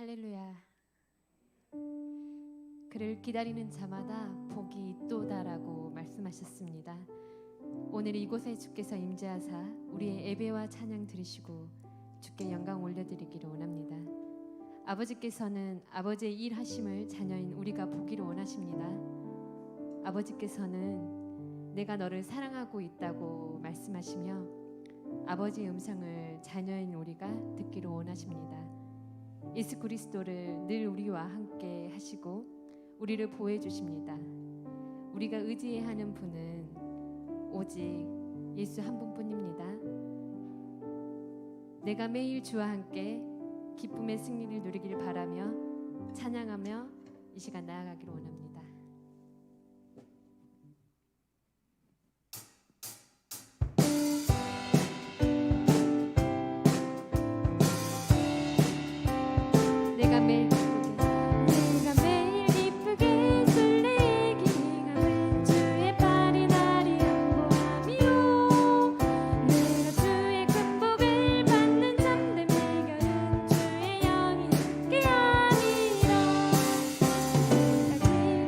할렐루야. 그를 기다리는 자마다 복이 있도다라고 말씀하셨습니다. 오늘 이곳에 주께서 임재하사 우리의 예배와 찬양 드리시고 주께 영광 올려드리기를 원합니다. 아버지께서는 아버지의 일하심을 자녀인 우리가 보기를 원하십니다. 아버지께서는 내가 너를 사랑하고 있다고 말씀하시며 아버지의 음성을 자녀인 우리가 듣기를 원하십니다. 예수 그리스도를 늘 우리와 함께 하시고 우리를 보호해 주십니다. 우리가 의지해야 하는 분은 오직 예수 한 분뿐입니다. 내가 매일 주와 함께 기쁨의 승리를 누리기를 바라며 찬양하며 이 시간 나아가기를 원합니다. 내가 매일 기쁘게 술래기가 된 주의 발이 나를 양보하며 내가 주의 큰 복을 받는 참된 비결은 주의 영이 함께하니라. 내가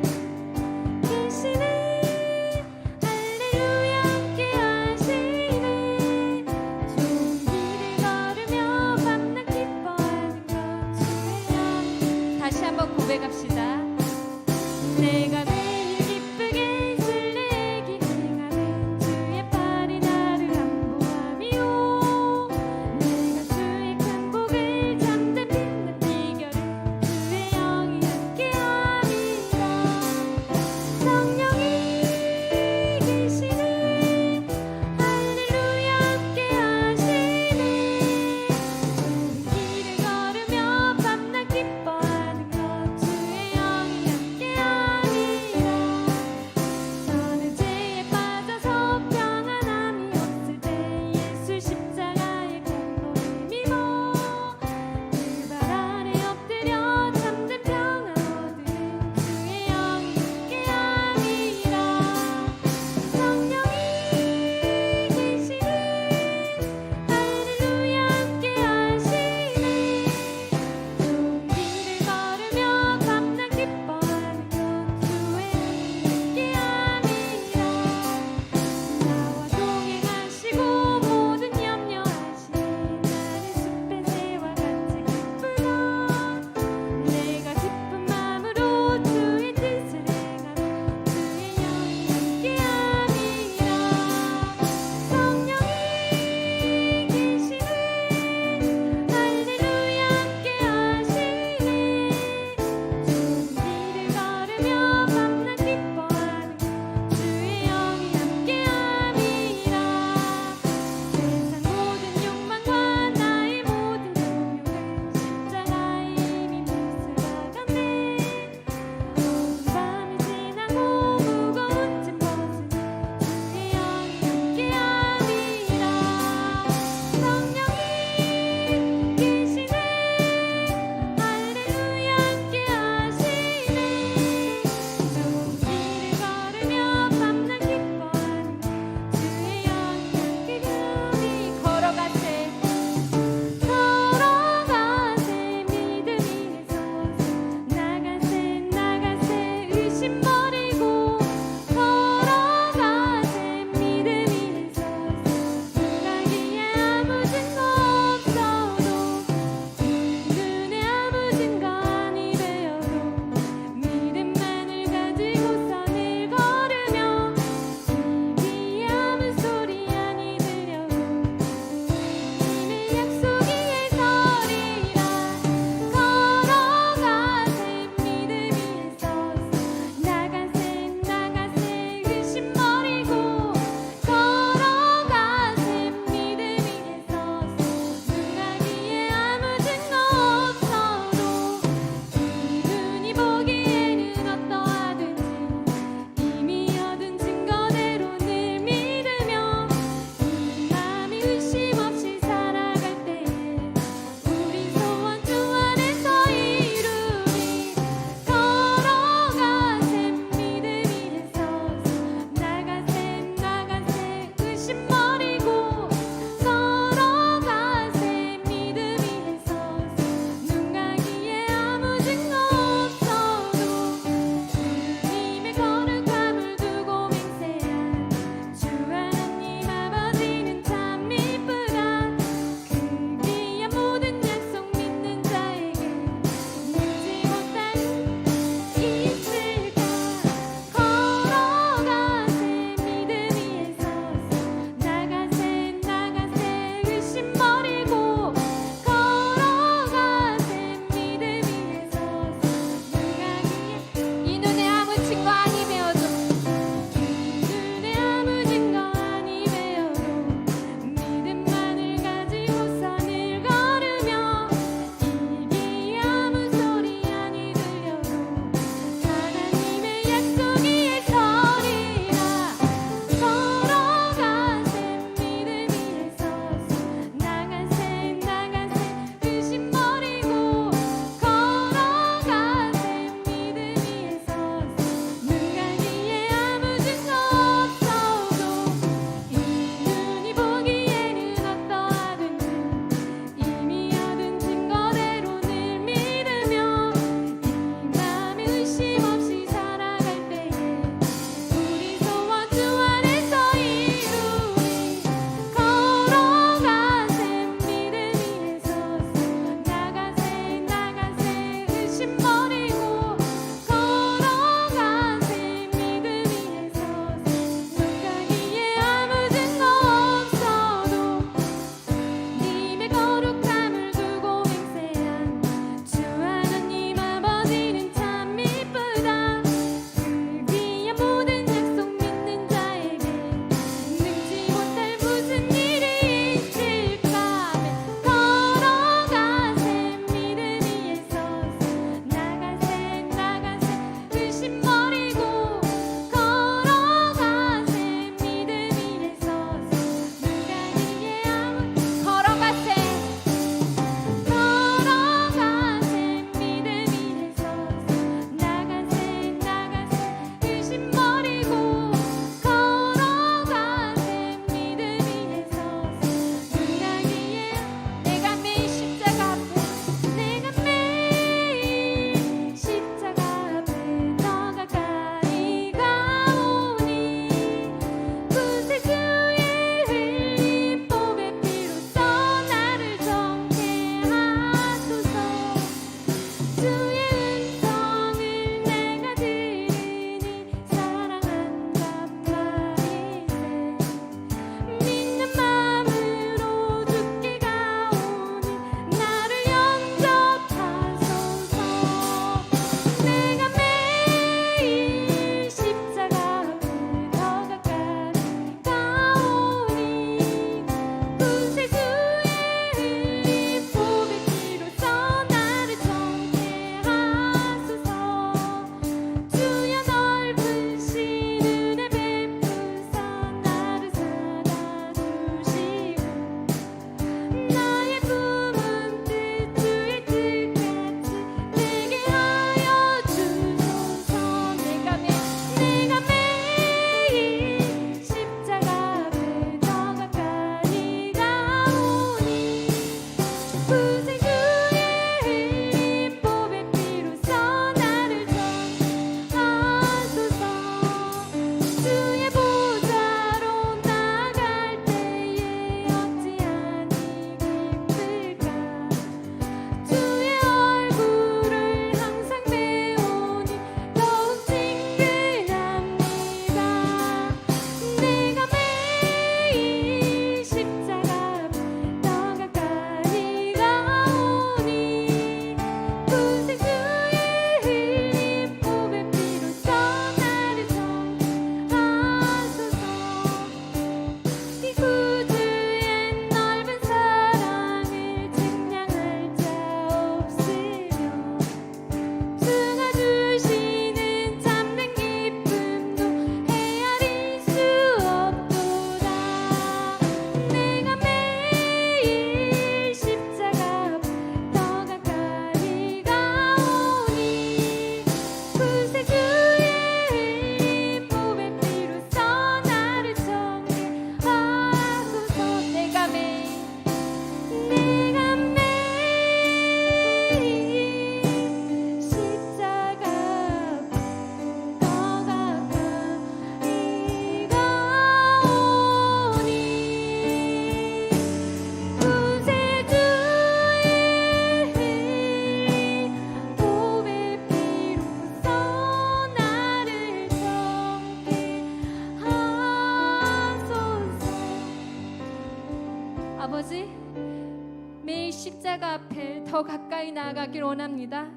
매일 십자가 앞에 더 가까이 나아가길 원합니다.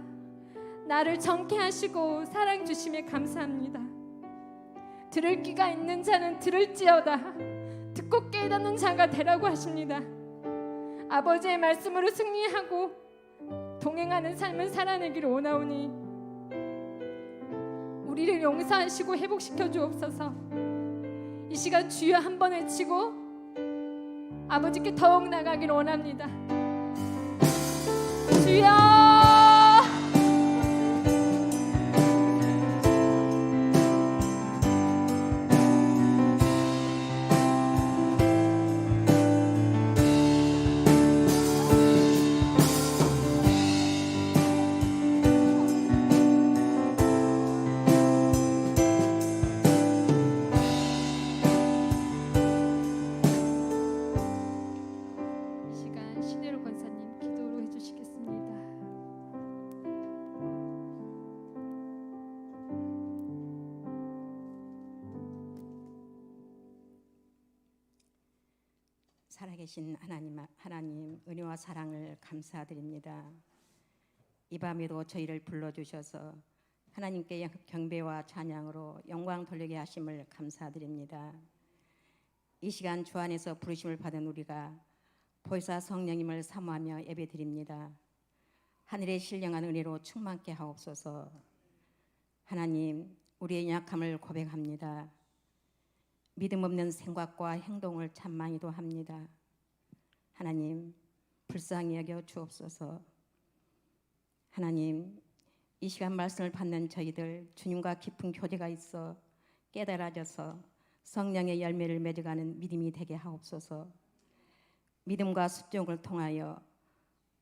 나를 정케 하시고 사랑 주심에 감사합니다. 들을 귀가 있는 자는 들을지어다. 듣고 깨닫는 자가 되라고 하십니다. 아버지의 말씀으로 승리하고 동행하는 삶을 살아내기를 원하오니 우리를 용서하시고 회복시켜 주옵소서. 이 시간 주여 한 번 외치고 아버지께 더욱 나가기를 원합니다. 주여! 살아계신 하나님 은혜와 사랑을 감사드립니다. 이 밤에도 저희를 불러주셔서 하나님께 경배와 찬양으로 영광 돌리게 하심을 감사드립니다. 이 시간 주 안에서 부르심을 받은 우리가 보혜사 성령님을 사모하며 예배드립니다. 하늘의 신령한 은혜로 충만케 하옵소서. 하나님, 우리의 약함을 고백합니다. 믿음 없는 생각과 행동을 참 많이도 합니다. 하나님, 불쌍히 여겨 주옵소서. 하나님, 이 시간 말씀을 받는 저희들 주님과 깊은 교제가 있어 깨달아져서 성령의 열매를 맺어가는 믿음이 되게 하옵소서. 믿음과 순종을 통하여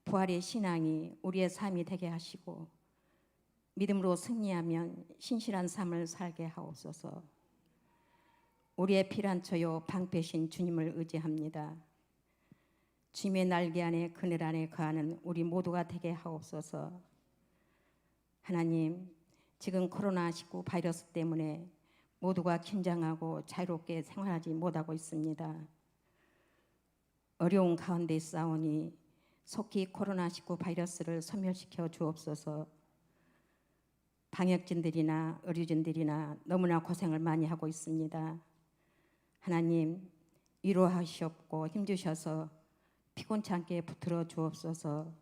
부활의 신앙이 우리의 삶이 되게 하시고 믿음으로 승리하면 신실한 삶을 살게 하옵소서. 우리의 피난처요 방패신 주님을 의지합니다. 주님의 날개 안에 그늘 안에 거하는 우리 모두가 되게 하옵소서. 하나님, 지금 코로나19 바이러스 때문에 모두가 긴장하고 자유롭게 생활하지 못하고 있습니다. 어려운 가운데 싸우니 속히 코로나19 바이러스를 소멸시켜 주옵소서. 방역진들이나 의료진들이나 너무나 고생을 많이 하고 있습니다. 하나님, 위로하시옵고 힘주셔서 피곤치 않게 붙들어 주옵소서.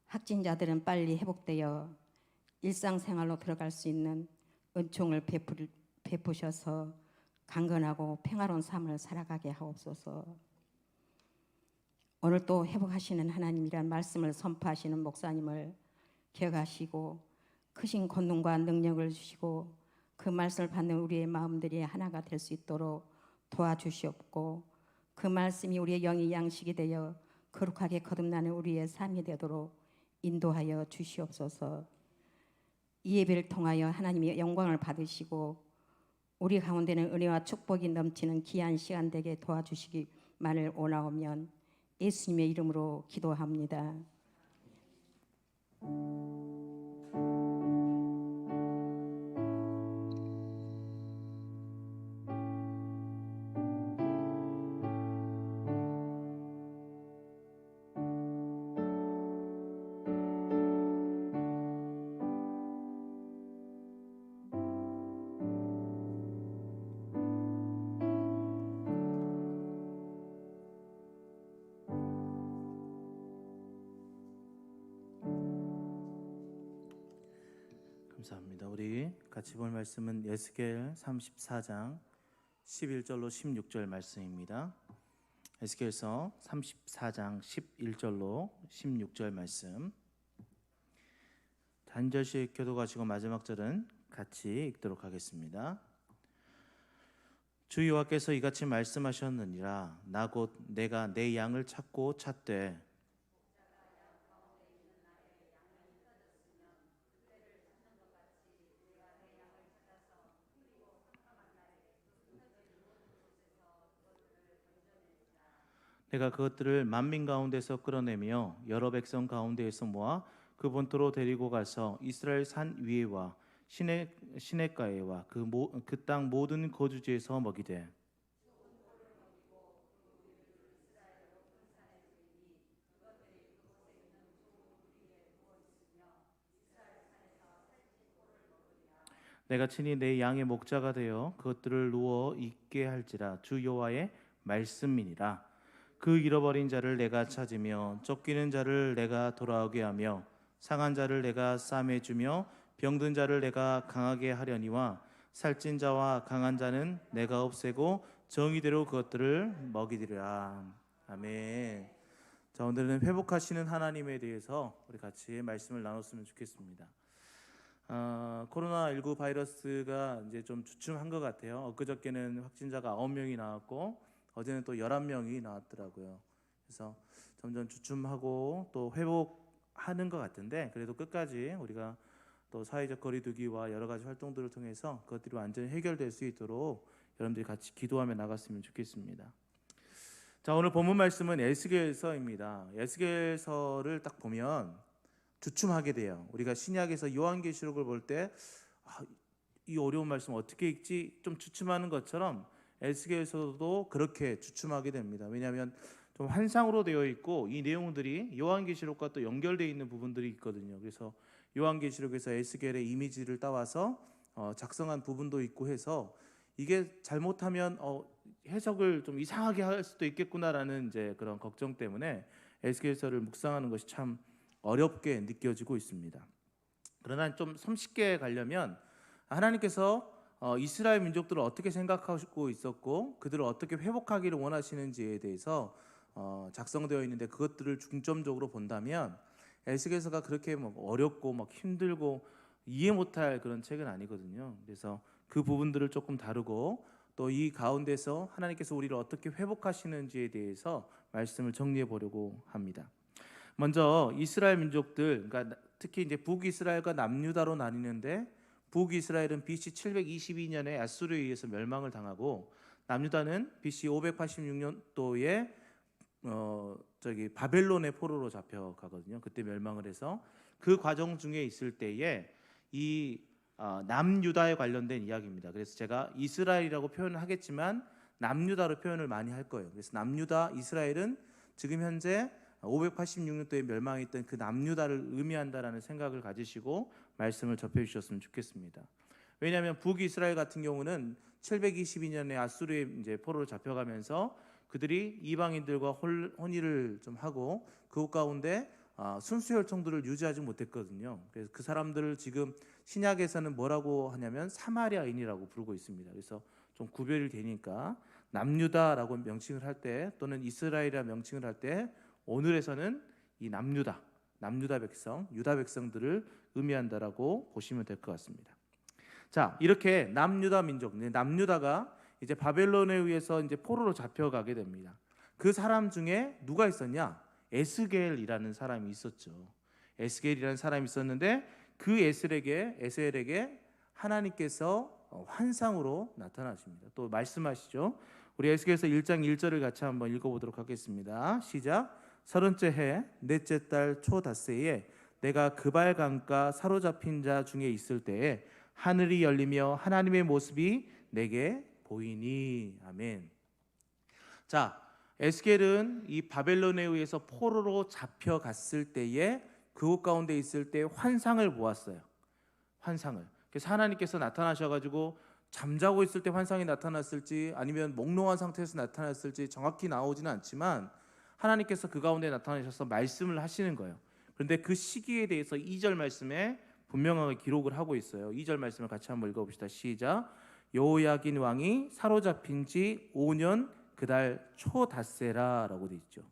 확진자들은 빨리 회복되어 일상생활로 들어갈 수 있는 은총을 베푸셔서 강건하고 평화로운 삶을 살아가게 하옵소서. 오늘 또 회복하시는 하나님이란 말씀을 선포하시는 목사님을 기억하시고 크신 권능과 능력을 주시고 그 말씀을 받는 우리의 마음들이 하나가 될 수 있도록 도와주시옵고 그 말씀이 우리의 영의 양식이 되어 거룩하게 거듭나는 우리의 삶이 되도록 인도하여 주시옵소서. 이 예배를 통하여 하나님의 영광을 받으시고 우리 가운데는 은혜와 축복이 넘치는 귀한 시간 되게 도와주시기만을 원하오면 예수님의 이름으로 기도합니다. 감사합니다. 우리 같이 볼 말씀은 에스겔 34장 11절로 16절 말씀입니다. 에스겔서 34장 11절로 16절 말씀. 단절씩 교도가시고 마지막 절은 같이 읽도록 하겠습니다. 주 여호와께서 이같이 말씀하셨느니라. 나 곧 내가 내 양을 찾고 찾되 내가 그것들을 만민 가운데서 끌어내며 여러 백성 가운데에서 모아 그 본토로 데리고 가서 이스라엘 산 위에와 시냇가에와 그 땅 모든 거주지에서 먹이되 내가 친히 내 양의 목자가 되어 그것들을 누워 있게 할지라. 주 여호와의 말씀이니라. 그 잃어버린 자를 내가 찾으며 쫓기는 자를 내가 돌아오게 하며 상한 자를 내가 싸매 주며 병든 자를 내가 강하게 하려니와 살찐 자와 강한 자는 내가 없애고 정의대로 그것들을 먹이리라. 아멘. 자, 오늘은 회복하시는 하나님에 대해서 우리 같이 말씀을 나눴으면 좋겠습니다. 코로나19 바이러스가 이제 좀 주춤한 것 같아요. 엊그저께는 확진자가 9명이 나왔고 어제는 또 11명이 나왔더라고요. 그래서 점점 주춤하고 또 회복하는 것 같은데, 그래도 끝까지 우리가 또 사회적 거리두기와 여러 가지 활동들을 통해서 그것들이 완전히 해결될 수 있도록 여러분들이 같이 기도하며 나갔으면 좋겠습니다. 자, 오늘 본문 말씀은 에스겔서입니다. 에스겔서를 딱 보면 주춤하게 돼요. 우리가 신약에서 요한계시록을 볼 때 이 어려운 말씀 어떻게 읽지 좀 주춤하는 것처럼 에스겔서도 그렇게 주춤하게 됩니다. 왜냐하면 좀 환상으로 되어 있고 이 내용들이 요한계시록과 또 연결되어 있는 부분들이 있거든요. 그래서 요한계시록에서 에스겔의 이미지를 따와서 작성한 부분도 있고 해서 이게 잘못하면 해석을 좀 이상하게 할 수도 있겠구나라는 이제 그런 걱정 때문에 에스겔서를 묵상하는 것이 참 어렵게 느껴지고 있습니다. 그러나 좀 손쉽게 가려면 하나님께서 이스라엘 민족들을 어떻게 생각하고 있었고 그들을 어떻게 회복하기를 원하시는지에 대해서 작성되어 있는데, 그것들을 중점적으로 본다면 에스겔서가 그렇게 어렵고 힘들고 이해 못할 그런 책은 아니거든요. 그래서 그 부분들을 조금 다루고 또 이 가운데서 하나님께서 우리를 어떻게 회복하시는지에 대해서 말씀을 정리해 보려고 합니다. 먼저 이스라엘 민족들, 그러니까 특히 이제 북이스라엘과 남유다로 나뉘는데, 북이스라엘은 BC 722년에 아수르에 의해서 멸망을 당하고 남유다는 BC 586년도에 바벨론의 포로로 잡혀가거든요. 그때 멸망을 해서 그 과정 중에 있을 때에 이 남유다에 관련된 이야기입니다. 그래서 제가 이스라엘이라고 표현을 하겠지만 남유다로 표현을 많이 할 거예요. 그래서 남유다, 이스라엘은 지금 현재 586년도에 멸망했던 그 남유다를 의미한다라는 생각을 가지시고 말씀을 접해 주셨으면 좋겠습니다. 왜냐하면 북이스라엘 같은 경우는 722년에 아수르에 이제 포로로 잡혀가면서 그들이 이방인들과 혼인을 좀 하고 그곳 가운데 순수 혈통들을 유지하지 못했거든요. 그래서 그 사람들을 지금 신약에서는 뭐라고 하냐면 사마리아인이라고 부르고 있습니다. 그래서 좀 구별이 되니까 남유다라고 명칭을 할 때 또는 이스라엘이라 명칭을 할 때 오늘에서는 이 남유다 백성, 유다 백성들을 의미한다라고 보시면 될 것 같습니다. 자, 이렇게 남유다 민족, 남유다가 이제 바벨론에 의해서 이제 포로로 잡혀가게 됩니다. 그 사람 중에 누가 있었냐? 에스겔이라는 사람이 있었죠. 에스겔이라는 사람이 있었는데 그 에스겔에게 하나님께서 환상으로 나타나십니다. 또 말씀하시죠. 우리 에스겔서 1장 1절을 같이 한번 읽어보도록 하겠습니다. 시작. 30째 해 넷째 달 초닷새에 내가 그발 강가 사로잡힌 자 중에 있을 때에 하늘이 열리며 하나님의 모습이 내게 보이니. 아멘. 자, 에스겔은 이 바벨론에 의해서 포로로 잡혀갔을 때에 그곳 가운데 있을 때 환상을 보았어요. 환상을. 그래서 하나님께서 나타나셔가지고 잠자고 있을 때 환상이 나타났을지 아니면 몽롱한 상태에서 나타났을지 정확히 나오지는 않지만 하나님께서 그 가운데 나타나셔서 말씀을 하시는 거예요. 그런데 그 시기에 대해서 2절 말씀에 분명하게 기록을 하고 있어요. 2절 말씀을 같이 한번 읽어봅시다. 시작. 여호야긴 왕이 사로잡힌 지 5년 그달 초닷새라라고 돼 있죠.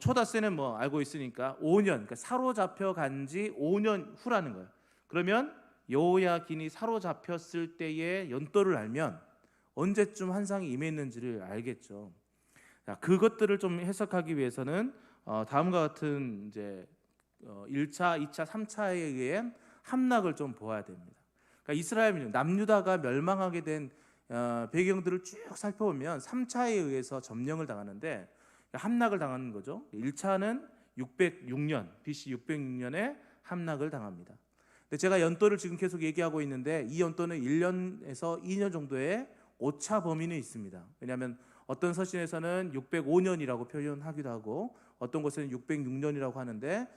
초닷새는 알고 있으니까 5년, 그러니까 사로잡혀 간 지 5년 후라는 거예요. 그러면 여호야긴이 사로잡혔을 때의 연도를 알면 언제쯤 환상이 임했는지를 알겠죠. 자, 그것들을 좀 해석하기 위해서는 다음과 같은 이제 1차, 2차, 3차에 의해 함락을 좀 보아야 됩니다. 그러니까 이스라엘 민족 남유다가 멸망하게 된 배경들을 쭉 살펴보면 3차에 의해서 점령을 당하는데 함락을 당하는 거죠. 1차는 606년, BC 606년에 함락을 당합니다. 근데 제가 연도를 지금 계속 얘기하고 있는데 이 연도는 1년에서 2년 정도의 오차 범위는 있습니다. 왜냐하면 어떤 서신에서는 605년이라고 표현하기도 하고 어떤 곳에는 606년이라고 하는데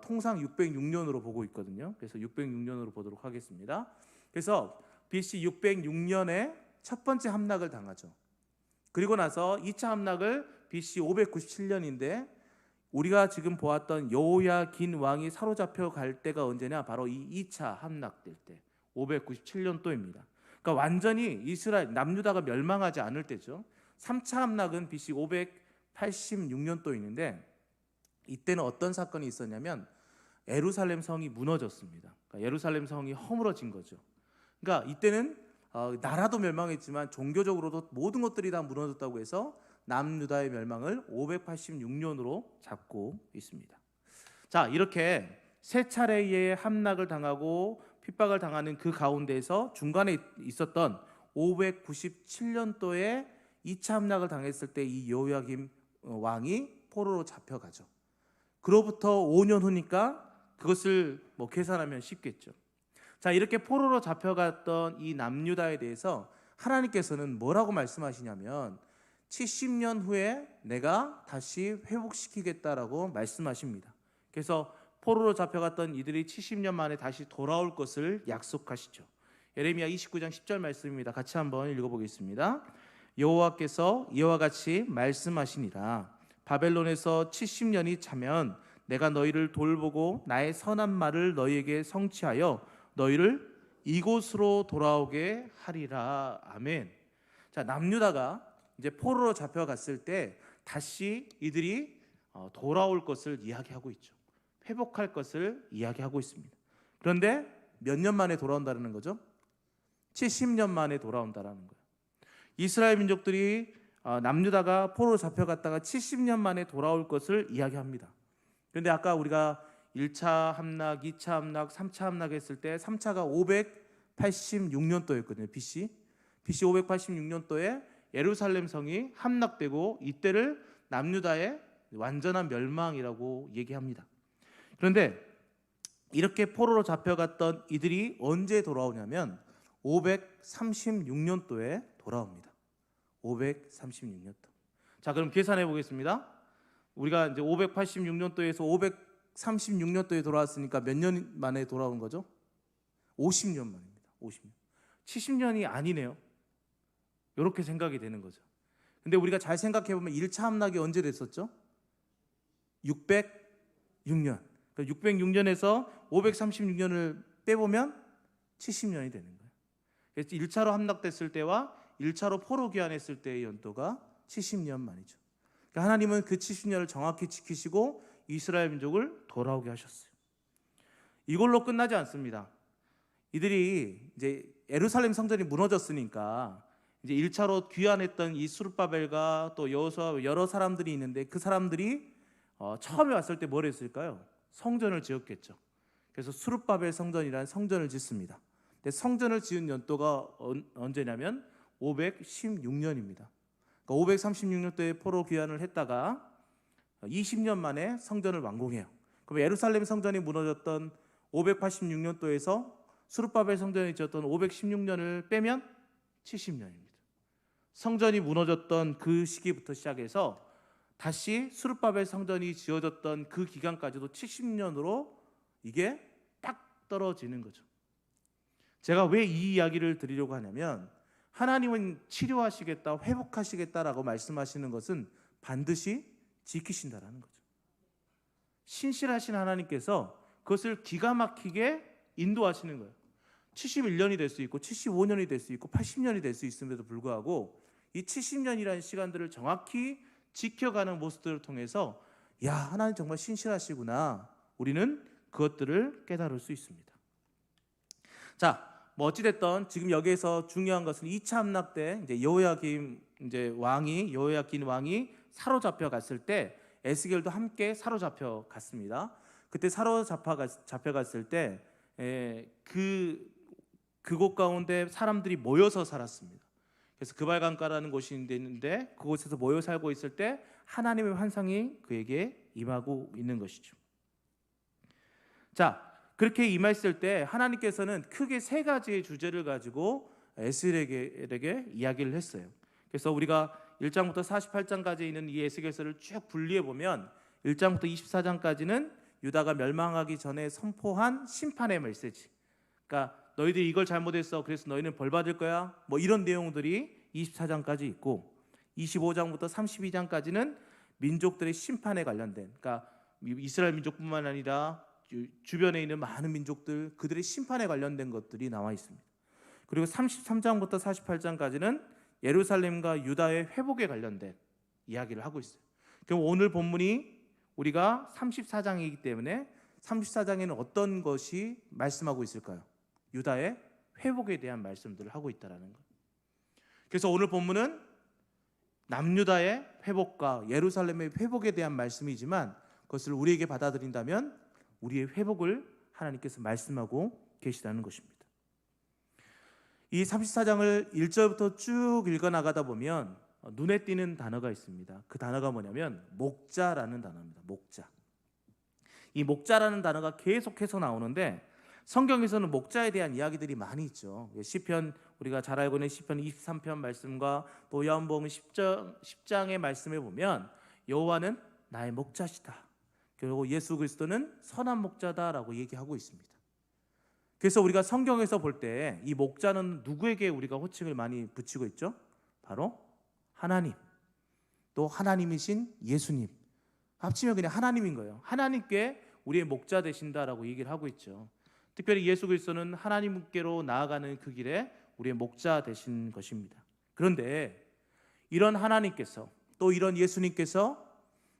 통상 606년으로 보고 있거든요. 그래서 606년으로 보도록 하겠습니다. 그래서 BC 606년에 첫 번째 함락을 당하죠. 그리고 나서 2차 함락을 BC 597년인데 우리가 지금 보았던 여호야긴 왕이 사로잡혀 갈 때가 언제냐? 바로 이 2차 함락될 때 597년도입니다. 그러니까 완전히 이스라엘 남유다가 멸망하지 않을 때죠. 3차 함락은 BC 586년도인데 이때는 어떤 사건이 있었냐면 예루살렘 성이 무너졌습니다. 그러니까 예루살렘 성이 허물어진 거죠. 그러니까 이때는 나라도 멸망했지만 종교적으로도 모든 것들이 다 무너졌다고 해서 남유다의 멸망을 586년으로 잡고 있습니다. 자, 이렇게 세 차례의 함락을 당하고 핍박을 당하는 그 가운데에서 중간에 있었던 597년도에 2차 함락을 당했을 때 이 여호야김 왕이 포로로 잡혀가죠. 그로부터 5년 후니까 그것을 계산하면 쉽겠죠. 자, 이렇게 포로로 잡혀갔던 이 남유다에 대해서 하나님께서는 뭐라고 말씀하시냐면 70년 후에 내가 다시 회복시키겠다라고 말씀하십니다. 그래서 포로로 잡혀갔던 이들이 70년 만에 다시 돌아올 것을 약속하시죠. 예레미야 29장 10절 말씀입니다. 같이 한번 읽어보겠습니다. 여호와께서 이와 같이 말씀하시니라. 바벨론에서 70년이 차면 내가 너희를 돌보고 나의 선한 말을 너희에게 성취하여 너희를 이곳으로 돌아오게 하리라. 아멘. 자, 남유다가 이제 포로로 잡혀갔을 때 다시 이들이 돌아올 것을 이야기하고 있죠. 회복할 것을 이야기하고 있습니다. 그런데 몇 년 만에 돌아온다는 거죠? 70년 만에 돌아온다는 거예요. 이스라엘 민족들이 남유다가 포로로 잡혀갔다가 70년 만에 돌아올 것을 이야기합니다. 그런데 아까 우리가 1차 함락, 2차 함락, 3차 함락 했을 때 3차가 586년도였거든요. BC 586년도에 예루살렘 성이 함락되고 이때를 남유다의 완전한 멸망이라고 얘기합니다. 그런데 이렇게 포로로 잡혀갔던 이들이 언제 돌아오냐면 536년도에 돌아옵니다. 536년도. 자, 그럼 계산해 보겠습니다. 우리가 이제 586년도에서 536년도에 돌아왔으니까 몇 년 만에 돌아온 거죠? 50년 만입니다. 50년. 70년이 아니네요. 이렇게 생각이 되는 거죠. 근데 우리가 잘 생각해 보면 1차 함락이 언제 됐었죠? 606년. 606년에서 536년을 빼보면 70년이 되는 거예요. 그래서 1차로 함락됐을 때와 1차로 포로 귀환했을 때의 연도가 70년 만이죠. 그러니까 하나님은 그 70년을 정확히 지키시고 이스라엘 민족을 돌아오게 하셨어요. 이걸로 끝나지 않습니다. 이들이 이제 예루살렘 성전이 무너졌으니까 이제 1차로 귀환했던 이 스룹바벨과 또 여호수아 여러 사람들이 있는데 그 사람들이 처음에 왔을 때 뭘 했을까요? 성전을 지었겠죠. 그래서 스룹바벨 성전이라는 성전을 짓습니다. 근데 성전을 지은 연도가 언제냐면 516년입니다. 그러니까 536년도에 포로 귀환을 했다가 20년 만에 성전을 완공해요. 그럼 예루살렘 성전이 무너졌던 586년도에서 스룹바벨 성전이 지었던 516년을 빼면 70년입니다. 성전이 무너졌던 그 시기부터 시작해서 다시 스룹바벨 성전이 지어졌던 그 기간까지도 70년으로 이게 딱 떨어지는 거죠. 제가 왜 이 이야기를 드리려고 하냐면 하나님은 치료하시겠다, 회복하시겠다라고 말씀하시는 것은 반드시 지키신다라는 거죠. 신실하신 하나님께서 그것을 기가 막히게 인도하시는 거예요. 71년이 될 수 있고 75년이 될 수 있고 80년이 될 수 있음에도 불구하고 이 70년이라는 시간들을 정확히 지켜가는 모습들을 통해서 야, 하나님 정말 신실하시구나. 우리는 그것들을 깨달을 수 있습니다. 자, 어찌됐든 지금 여기에서 중요한 것은 2차 함락 때 이제 여호야긴 왕이 사로잡혀 갔을 때 에스겔도 함께 사로잡혀 갔습니다. 그때 사로잡혀 갔을 때 그곳 가운데 사람들이 모여서 살았습니다. 그래서 그발강가라는 곳이 있는데 그곳에서 모여 살고 있을 때 하나님의 환상이 그에게 임하고 있는 것이죠. 자, 그렇게 임했을 때 하나님께서는 크게 세 가지의 주제를 가지고 에스겔에게 이야기를 했어요. 그래서 우리가 1장부터 48장까지 있는 이 에스겔서를 쭉 분리해 보면 1장부터 24장까지는 유다가 멸망하기 전에 선포한 심판의 메시지. 그러니까 너희들이 이걸 잘못했어. 그래서 너희는 벌 받을 거야. 뭐 이런 내용들이 24장까지 있고 25장부터 32장까지는 민족들의 심판에 관련된, 그러니까 이스라엘 민족뿐만 아니라 주변에 있는 많은 민족들, 그들의 심판에 관련된 것들이 나와 있습니다. 그리고 33장부터 48장까지는 예루살렘과 유다의 회복에 관련된 이야기를 하고 있어요. 그럼 오늘 본문이 우리가 34장이기 때문에 34장에는 어떤 것이 말씀하고 있을까요? 유다의 회복에 대한 말씀들을 하고 있다라는 것. 그래서 오늘 본문은 남유다의 회복과 예루살렘의 회복에 대한 말씀이지만 그것을 우리에게 받아들인다면 우리의 회복을 하나님께서 말씀하고 계시다는 것입니다. 이 34장을 1절부터 쭉 읽어나가다 보면 눈에 띄는 단어가 있습니다. 그 단어가 뭐냐면 목자라는 단어입니다. 목자. 이 목자라는 단어가 계속해서 나오는데 성경에서는 목자에 대한 이야기들이 많이 있죠. 시편, 우리가 잘 알고 있는 시편 23편 말씀과 또 요한복음 10장의 말씀에 보면 여호와는 나의 목자시다. 그리고 예수 그리스도는 선한 목자다라고 얘기하고 있습니다. 그래서 우리가 성경에서 볼 때 이 목자는 누구에게 우리가 호칭을 많이 붙이고 있죠? 바로 하나님, 또 하나님이신 예수님, 합치면 그냥 하나님인 거예요. 하나님께 우리의 목자 되신다라고 얘기를 하고 있죠. 특별히 예수 그리스도는 하나님께로 나아가는 그 길에 우리의 목자 되신 것입니다. 그런데 이런 하나님께서, 또 이런 예수님께서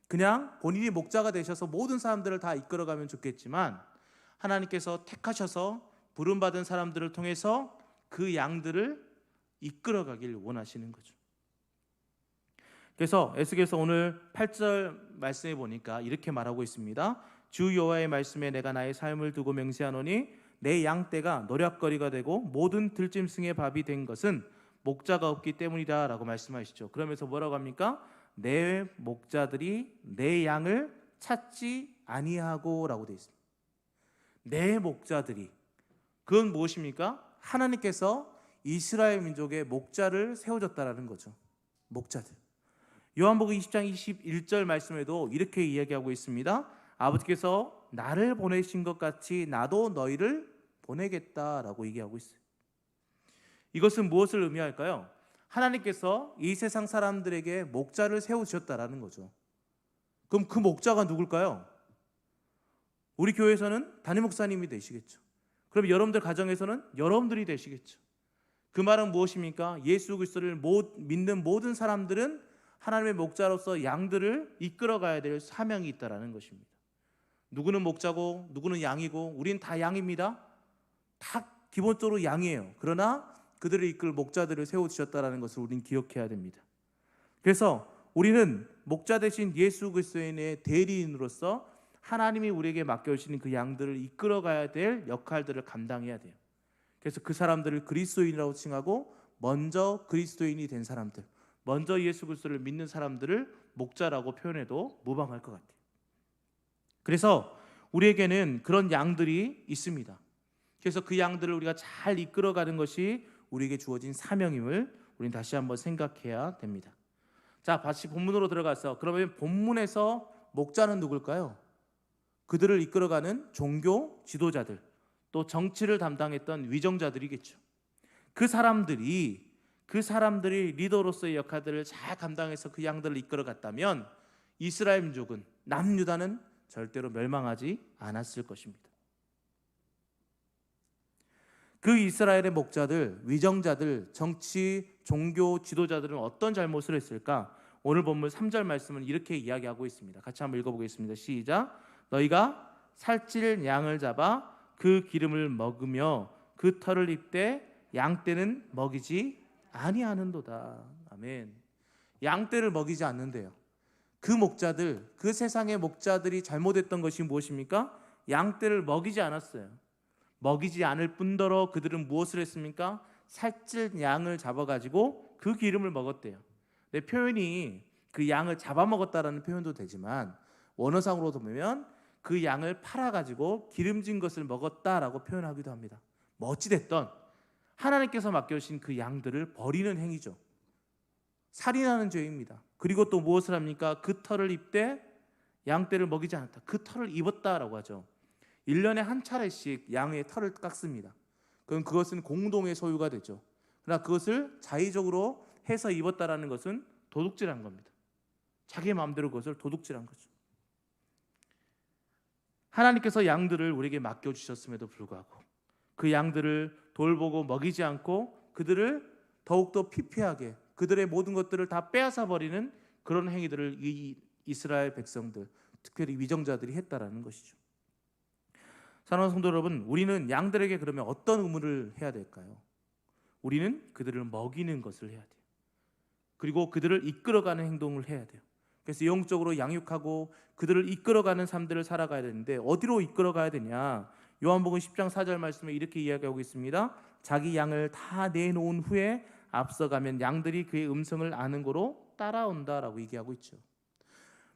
그냥 본인이 목자가 되셔서 모든 사람들을 다 이끌어가면 좋겠지만 하나님께서 택하셔서 부름받은 사람들을 통해서 그 양들을 이끌어가길 원하시는 거죠. 그래서 에스겔서 오늘 8절 말씀에 보니까 이렇게 말하고 있습니다. 주 여호와의 말씀에 내가 나의 삶을 두고 맹세하노니 내 양떼가 노략거리가 되고 모든 들짐승의 밥이 된 것은 목자가 없기 때문이다 라고 말씀하시죠. 그러면서 뭐라고 합니까? 내 목자들이 내 양을 찾지 아니하고 라고 되어 있습니다. 내 목자들이, 그건 무엇입니까? 하나님께서 이스라엘 민족의 목자를 세워줬다라는 거죠. 목자들. 요한복음 20장 21절 말씀에도 이렇게 이야기하고 있습니다. 아버지께서 나를 보내신 것 같이 나도 너희를 보내겠다라고 얘기하고 있어요. 이것은 무엇을 의미할까요? 하나님께서 이 세상 사람들에게 목자를 세우셨다라는 거죠. 그럼 그 목자가 누굴까요? 우리 교회에서는 담임 목사님이 되시겠죠. 그럼 여러분들 가정에서는 여러분들이 되시겠죠. 그 말은 무엇입니까? 예수 그리스도를 믿는 모든 사람들은 하나님의 목자로서 양들을 이끌어가야 될 사명이 있다라는 것입니다. 누구는 목자고 누구는 양이고 우린 다 양입니다. 다 기본적으로 양이에요. 그러나 그들을 이끌 목자들을 세워주셨다는 것을 우리는 기억해야 됩니다. 그래서 우리는 목자 되신 예수 그리스도의 대리인으로서 하나님이 우리에게 맡겨주시는 그 양들을 이끌어가야 될 역할들을 감당해야 돼요. 그래서 그 사람들을 그리스도인이라고 칭하고 먼저 그리스도인이 된 사람들, 먼저 예수 그리스도를 믿는 사람들을 목자라고 표현해도 무방할 것 같아요. 그래서 우리에게는 그런 양들이 있습니다. 그래서 그 양들을 우리가 잘 이끌어가는 것이 우리에게 주어진 사명임을 우리는 다시 한번 생각해야 됩니다. 자, 다시 본문으로 들어가서 그러면 본문에서 목자는 누굴까요? 그들을 이끌어가는 종교 지도자들, 또 정치를 담당했던 위정자들이겠죠. 그 사람들이 리더로서의 역할들을 잘 감당해서 그 양들을 이끌어갔다면 이스라엘 민족은, 남유다는 절대로 멸망하지 않았을 것입니다. 그 이스라엘의 목자들, 위정자들, 정치, 종교 지도자들은 어떤 잘못을 했을까? 오늘 본문 3절 말씀은 이렇게 이야기하고 있습니다. 같이 한번 읽어보겠습니다. 시작. 너희가 살찔 양을 잡아 그 기름을 먹으며 그 털을 입되 양떼는 먹이지 아니하는도다. 아멘. 양떼를 먹이지 않는데요. 그 목자들, 그 세상의 목자들이 잘못했던 것이 무엇입니까? 양떼를 먹이지 않았어요. 먹이지 않을 뿐더러 그들은 무엇을 했습니까? 살찔 양을 잡아가지고 그 기름을 먹었대요. 내 표현이 그 양을 잡아먹었다라는 표현도 되지만 원어상으로 보면 그 양을 팔아가지고 기름진 것을 먹었다라고 표현하기도 합니다. 뭐 어찌됐든 하나님께서 맡겨주신 그 양들을 버리는 행위죠. 살인하는 죄입니다. 그리고 또 무엇을 합니까? 그 털을 입되 양떼를 먹이지 않았다. 그 털을 입었다라고 하죠. 1년에 한 차례씩 양의 털을 깎습니다. 그럼 그것은 공동의 소유가 되죠. 그러나 그것을 자의적으로 해서 입었다라는 것은 도둑질한 겁니다. 자기 마음대로 그것을 도둑질한 거죠. 하나님께서 양들을 우리에게 맡겨주셨음에도 불구하고 그 양들을 돌보고 먹이지 않고 그들을 더욱더 피폐하게 그들의 모든 것들을 다 빼앗아 버리는 그런 행위들을 이 이스라엘 백성들, 특별히 위정자들이 했다라는 것이죠. 사랑하는 성도 여러분, 우리는 양들에게 그러면 어떤 의무를 해야 될까요? 우리는 그들을 먹이는 것을 해야 돼요. 그리고 그들을 이끌어가는 행동을 해야 돼요. 그래서 영적으로 양육하고 그들을 이끌어가는 삶들을 살아가야 되는데 어디로 이끌어가야 되냐? 요한복음 10장 4절 말씀에 이렇게 이야기하고 있습니다. 자기 양을 다 내놓은 후에 앞서가면 양들이 그의 음성을 아는 거로 따라온다라고 얘기하고 있죠.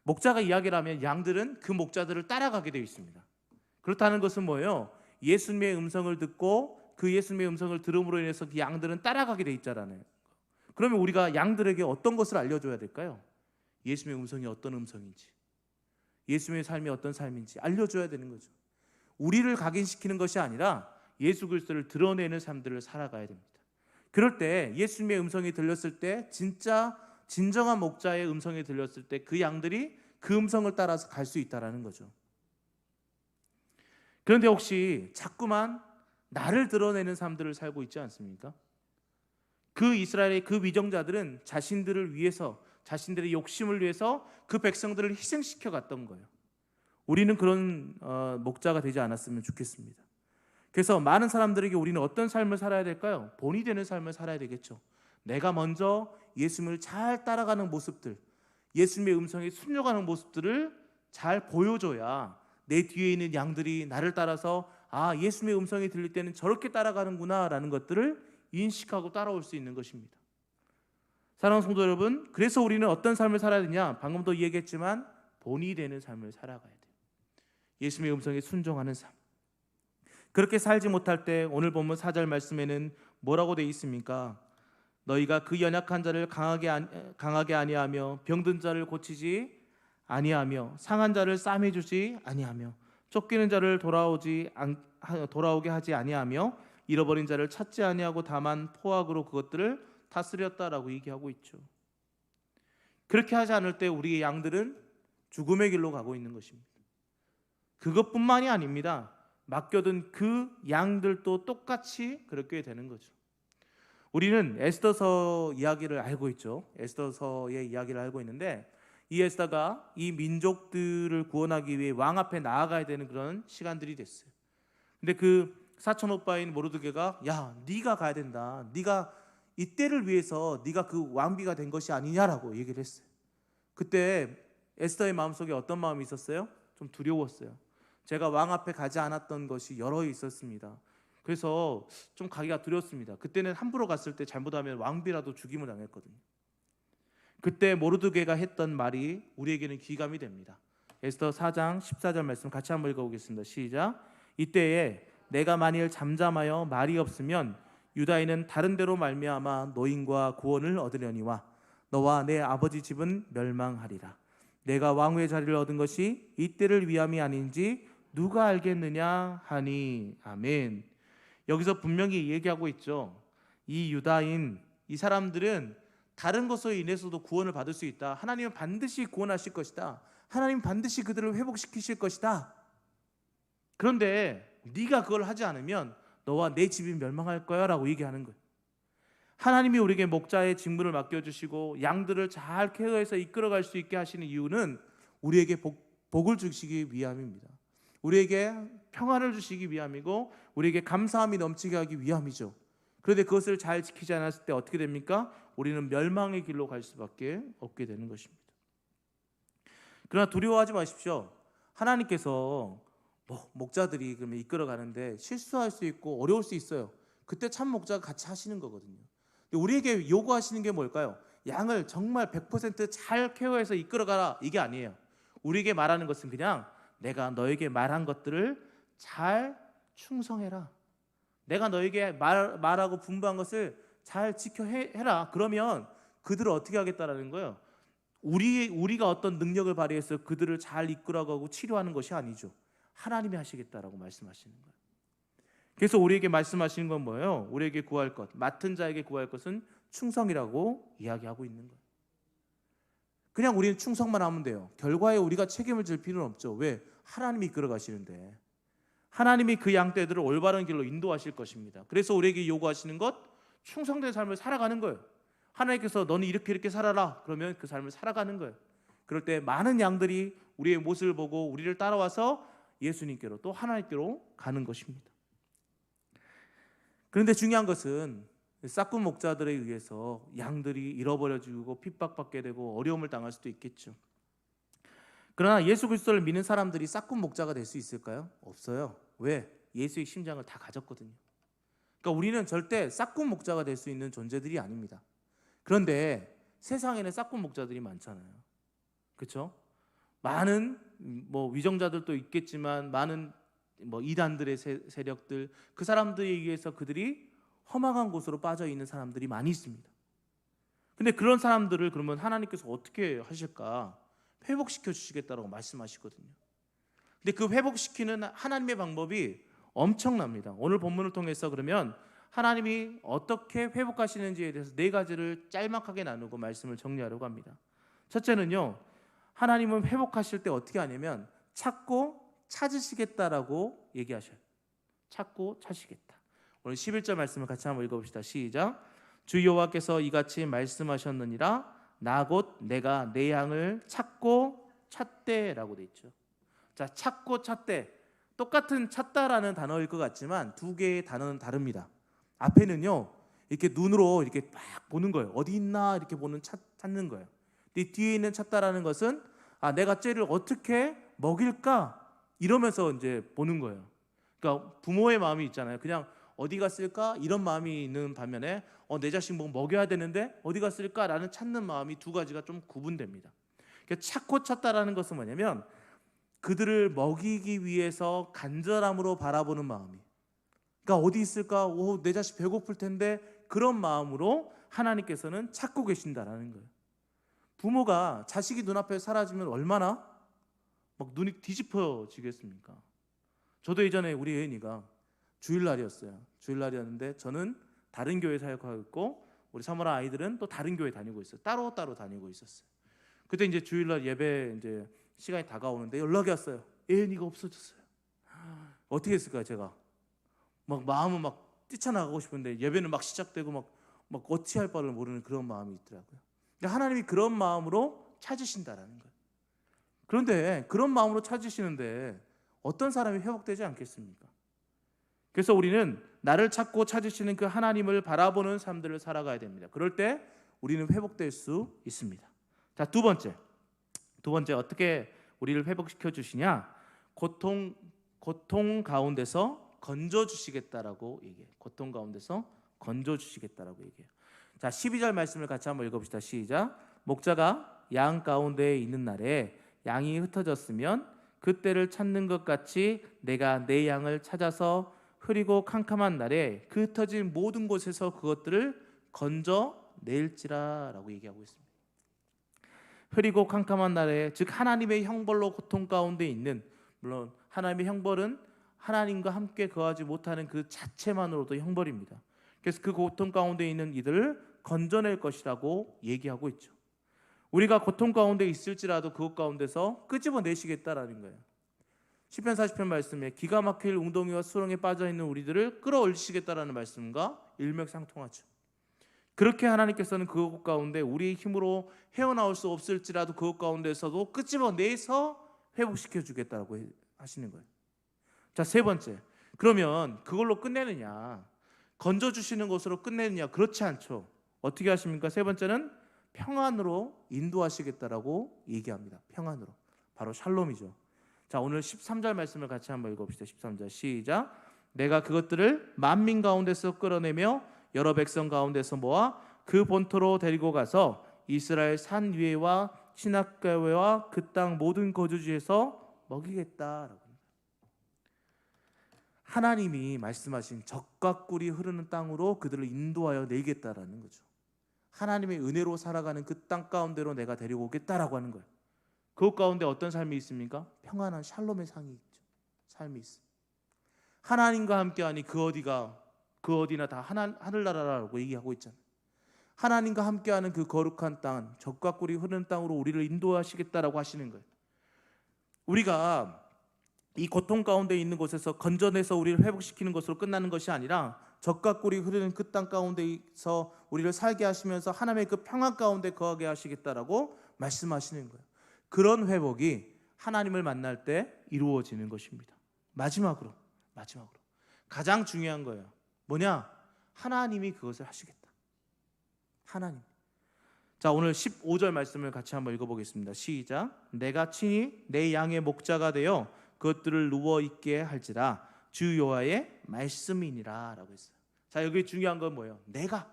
목자가 이야기를 하면 양들은 그 목자들을 따라가게 되어 있습니다. 그렇다는 것은 뭐예요? 예수님의 음성을 듣고 그 예수님의 음성을 들음으로 인해서 그 양들은 따라가게 되어 있잖아요. 그러면 우리가 양들에게 어떤 것을 알려줘야 될까요? 예수님의 음성이 어떤 음성인지, 예수님의 삶이 어떤 삶인지 알려줘야 되는 거죠. 우리를 각인시키는 것이 아니라 예수 그리스도를 드러내는 삶들을 살아가야 됩니다. 그럴 때 예수님의 음성이 들렸을 때 진정한 목자의 음성이 들렸을 때 그 양들이 그 음성을 따라서 갈 수 있다는 거죠. 그런데 혹시 자꾸만 나를 드러내는 삶들을 살고 있지 않습니까? 그 이스라엘의 그 위정자들은 자신들을 위해서, 자신들의 욕심을 위해서 그 백성들을 희생시켜 갔던 거예요. 우리는 그런 목자가 되지 않았으면 좋겠습니다. 그래서 많은 사람들에게 우리는 어떤 삶을 살아야 될까요? 본이 되는 삶을 살아야 되겠죠. 내가 먼저 예수님을 잘 따라가는 모습들, 예수님의 음성에 순종하는 모습들을 잘 보여줘야 내 뒤에 있는 양들이 나를 따라서 아, 예수님의 음성이 들릴 때는 저렇게 따라가는구나 라는 것들을 인식하고 따라올 수 있는 것입니다. 사랑하는 성도 여러분, 그래서 우리는 어떤 삶을 살아야 되냐? 방금도 얘기했지만 본이 되는 삶을 살아가야 돼요. 예수님의 음성에 순종하는 삶. 그렇게 살지 못할 때 오늘 본문 4절 말씀에는 뭐라고 되어 있습니까? 너희가 그 연약한 자를 강하게 아니하며 병든 자를 고치지 아니하며 상한 자를 싸매 주지 아니하며 쫓기는 자를 돌아오게 하지 아니하며 잃어버린 자를 찾지 아니하고 다만 포악으로 그것들을 다스렸다라고 얘기하고 있죠. 그렇게 하지 않을 때 우리의 양들은 죽음의 길로 가고 있는 것입니다. 그것뿐만이 아닙니다. 맡겨둔 그 양들도 똑같이 그렇게 되는 거죠. 우리는 에스더서 이야기를 알고 있죠. 에스더서의 이야기를 알고 있는데 이 에스더가 이 민족들을 구원하기 위해 왕 앞에 나아가야 되는 그런 시간들이 됐어요. 근데 그 사촌 오빠인 모르드게가 야, 네가 가야 된다. 네가 이때를 위해서 네가 그 왕비가 된 것이 아니냐라고 얘기를 했어요. 그때 에스더의 마음속에 어떤 마음이 있었어요? 좀 두려웠어요. 제가 왕 앞에 가지 않았던 것이 여러 있었습니다. 그래서 좀 가기가 두렵습니다. 그때는 함부로 갔을 때 잘못하면 왕비라도 죽임을 당했거든요. 그때 모르드게가 했던 말이 우리에게는 귀감이 됩니다. 에스더 4장 14절 말씀 같이 한번 읽어보겠습니다. 시작. 이때에 내가 만일 잠잠하여 말이 없으면 유다인은 다른 데로 말미암아 노임과 구원을 얻으려니와 너와 내 아버지 집은 멸망하리라. 내가 왕후의 자리를 얻은 것이 이때를 위함이 아닌지 누가 알겠느냐 하니. 아멘. 여기서 분명히 얘기하고 있죠. 이 유다인, 이 사람들은 다른 것으로 인해서도 구원을 받을 수 있다. 하나님은 반드시 구원하실 것이다. 하나님 반드시 그들을 회복시키실 것이다. 그런데 네가 그걸 하지 않으면 너와 내 집이 멸망할 거야 라고 얘기하는 거예요. 하나님이 우리에게 목자의 직무를 맡겨주시고 양들을 잘 케어해서 이끌어갈 수 있게 하시는 이유는 우리에게 복을 주시기 위함입니다. 우리에게 평안을 주시기 위함이고 우리에게 감사함이 넘치게 하기 위함이죠. 그런데 그것을 잘 지키지 않았을 때 어떻게 됩니까? 우리는 멸망의 길로 갈 수밖에 없게 되는 것입니다. 그러나 두려워하지 마십시오. 하나님께서 목자들이 그러면 이끌어가는데 실수할 수 있고 어려울 수 있어요. 그때 참 목자가 같이 하시는 거거든요. 근데 우리에게 요구하시는 게 뭘까요? 양을 정말 100% 잘 케어해서 이끌어가라, 이게 아니에요. 우리에게 말하는 것은 그냥 내가 너에게 말한 것들을 잘 충성해라. 내가 너에게 말하고 분부한 것을 잘 지켜해라. 그러면 그들을 어떻게 하겠다라는 거예요? 우리가 어떤 능력을 발휘해서 그들을 잘 이끌어가고 치료하는 것이 아니죠. 하나님이 하시겠다라고 말씀하시는 거예요. 그래서 우리에게 말씀하시는 건 뭐예요? 우리에게 구할 것, 맡은 자에게 구할 것은 충성이라고 이야기하고 있는 거예요. 그냥 우리는 충성만 하면 돼요. 결과에 우리가 책임을 질 필요는 없죠. 왜? 하나님이 이끌어가시는데, 하나님이 그 양떼들을 올바른 길로 인도하실 것입니다. 그래서 우리에게 요구하시는 것, 충성된 삶을 살아가는 거예요. 하나님께서 너는 이렇게 살아라, 그러면 그 삶을 살아가는 거예요. 그럴 때 많은 양들이 우리의 모습을 보고 우리를 따라와서 예수님께로, 또 하나님께로 가는 것입니다. 그런데 중요한 것은 싹군 목자들에 의해서 양들이 잃어버려지고 핍박받게 되고 어려움을 당할 수도 있겠죠. 그러나 예수 그리스도를 믿는 사람들이 싹군 목자가 될 수 있을까요? 없어요. 왜? 예수의 심장을 다 가졌거든요. 그러니까 우리는 절대 싹군 목자가 될 수 있는 존재들이 아닙니다. 그런데 세상에는 싹군 목자들이 많잖아요. 그렇죠? 많은 위정자들도 있겠지만 많은 이단들의 세력들, 그 사람들에 의해서 그들이 험악한 곳으로 빠져 있는 사람들이 많이 있습니다. 근데 그런 사람들을 그러면 하나님께서 어떻게 하실까? 회복시켜 주시겠다라고 말씀하시거든요. 근데 그 회복시키는 하나님의 방법이 엄청납니다. 오늘 본문을 통해서 그러면 하나님이 어떻게 회복하시는지에 대해서 4가지를 짤막하게 나누고 말씀을 정리하려고 합니다. 첫째는요, 하나님은 회복하실 때 어떻게 하냐면 찾고 찾으시겠다라고 얘기하셔요. 찾고 찾으시겠다. 오늘 11절 말씀을 같이 한번 읽어봅시다. 시작. 주 여호와께서 이같이 말씀하셨느니라 나 곧 내가 내 양을 찾고 찾대라고 돼 있죠. 자, 찾고 찾대, 똑같은 찾다라는 단어일 것 같지만 2개의 단어는 다릅니다. 앞에는요 이렇게 눈으로 이렇게 막 보는 거예요. 어디 있나 이렇게 보는 찾는 거예요. 근데 뒤에 있는 찾다라는 것은 내가 쟤를 어떻게 먹일까 이러면서 이제 보는 거예요. 그러니까 부모의 마음이 있잖아요. 그냥 어디 갔을까 이런 마음이 있는 반면에 내 자식 뭐 먹여야 되는데 어디 갔을까라는 찾는 마음이 2가지가 좀 구분됩니다. 그러니까 찾고 찾다라는 것은 뭐냐면 그들을 먹이기 위해서 간절함으로 바라보는 마음이, 그러니까 어디 있을까? 내 자식 배고플 텐데, 그런 마음으로 하나님께서는 찾고 계신다라는 거예요. 부모가 자식이 눈앞에 사라지면 얼마나 막 눈이 뒤집어지겠습니까? 저도 예전에 우리 예은이가 주일날이었는데 저는 다른 교회 사역하고 있고 우리 사모라 아이들은 또 다른 교회 다니고 있어요. 따로 다니고 있었어요. 그때 이제 주일날 예배 이제 시간이 다가오는데 연락이 왔어요. 예은이가 없어졌어요. 어떻게 했을까요? 제가 막 마음은 막 뛰쳐나가고 싶은데 예배는 막 시작되고 막 어찌 할 바를 모르는 그런 마음이 있더라고요. 근데 하나님이 그런 마음으로 찾으신다라는 거예요. 그런데 그런 마음으로 찾으시는데 어떤 사람이 회복되지 않겠습니까? 그래서 우리는 나를 찾고 찾으시는 그 하나님을 바라보는 삶들을 살아가야 됩니다. 그럴 때 우리는 회복될 수 있습니다. 자, 두 번째 어떻게 우리를 회복시켜 주시냐? 고통 가운데서 건져 주시겠다라고 얘기해요. 고통 가운데서 건져 주시겠다라고 얘기해요. 자, 12절 말씀을 같이 한번 읽어봅시다. 시작. 목자가 양 가운데에 있는 날에 양이 흩어졌으면 그때를 찾는 것 같이 내가 내 양을 찾아서 흐리고 캄캄한 날에 그 흩어진 모든 곳에서 그것들을 건져낼지라라고 얘기하고 있습니다. 흐리고 캄캄한 날에, 즉 하나님의 형벌로 고통 가운데 있는, 물론 하나님의 형벌은 하나님과 함께 거하지 못하는 그 자체만으로도 형벌입니다. 그래서 그 고통 가운데 있는 이들을 건져낼 것이라고 얘기하고 있죠. 우리가 고통 가운데 있을지라도 그것 가운데서 끄집어내시겠다라는 거예요. 시편 40편 말씀에 기가 막힐 웅덩이와 수렁에 빠져있는 우리들을 끌어올리시겠다라는 말씀과 일맥상통하죠. 그렇게 하나님께서는 그것 가운데 우리의 힘으로 헤어나올 수 없을지라도 그것 가운데서도 끄집어내서 회복시켜 주겠다고 하시는 거예요. 자, 세 번째, 그러면 그걸로 끝내느냐, 건져주시는 것으로 끝내느냐? 그렇지 않죠. 어떻게 하십니까? 세 번째는 평안으로 인도하시겠다라고 얘기합니다. 평안으로, 바로 샬롬이죠. 자, 오늘 13절 말씀을 같이 한번 읽어봅시다. 13절 시작. 내가 그것들을 만민 가운데서 끌어내며 여러 백성 가운데서 모아 그 본토로 데리고 가서 이스라엘 산 위에와 시냇가와 그 땅 모든 거주지에서 먹이겠다라고 합니다. 하나님이 말씀하신 젖과 꿀이 흐르는 땅으로 그들을 인도하여 내겠다라는 거죠. 하나님의 은혜로 살아가는 그 땅 가운데로 내가 데리고 오겠다라고 하는 거예요. 그 가운데 어떤 삶이 있습니까? 평안한 샬롬의 삶이 있죠. 삶이 있습니다. 하나님과 함께하니 그 어디나 다 하늘나라라고 얘기하고 있잖아요. 하나님과 함께하는 그 거룩한 땅, 젖과 꿀이 흐르는 땅으로 우리를 인도하시겠다라고 하시는 거예요. 우리가 이 고통 가운데 있는 곳에서 건져내서 우리를 회복시키는 것으로 끝나는 것이 아니라 젖과 꿀이 흐르는 그 땅 가운데서 우리를 살게 하시면서 하나님의 그 평안 가운데 거하게 하시겠다라고 말씀하시는 거예요. 그런 회복이 하나님을 만날 때 이루어지는 것입니다. 마지막으로 가장 중요한 거예요. 뭐냐? 하나님이 그것을 하시겠다. 하나님. 자, 오늘 15절 말씀을 같이 한번 읽어보겠습니다. 시작. 내가 친히 내 양의 목자가 되어 그것들을 누워 있게 할지라 주 여호와의 말씀이니라 라고 했어요. 자, 여기 중요한 건 뭐예요? 내가